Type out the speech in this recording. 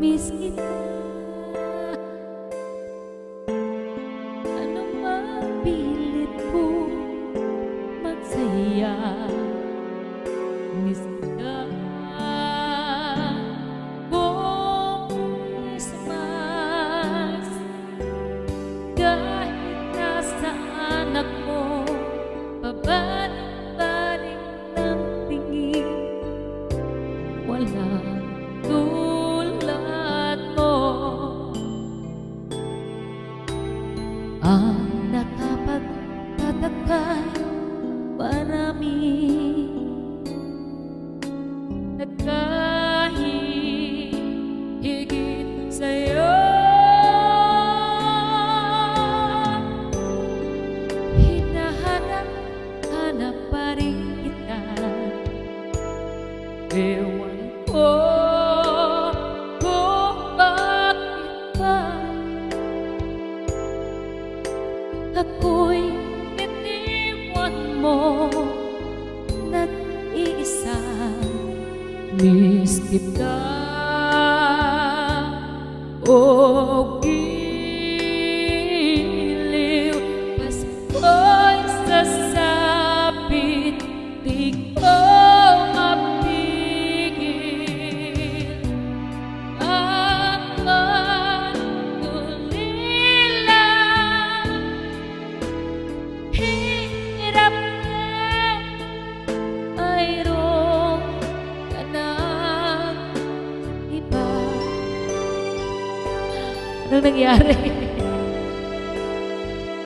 miss kita. Ano mapilit ko magsaya, miss kita. Buong Christmas, kahit nasaan ako, pabalik-balik ng tingin, walang tulad mo. Ang nakapagtatakay marami na kahit higit sa'yo. Hinahanap-hanap pa rin kita. Ewan ko kung bakit ba ako'y iniwan mo. Nag-iisa, miss kita. O giliw, Pasko'y sasapit, di ko mapigil ang magulila. Hirap na mayroong ka ng iba. Anong nangyari?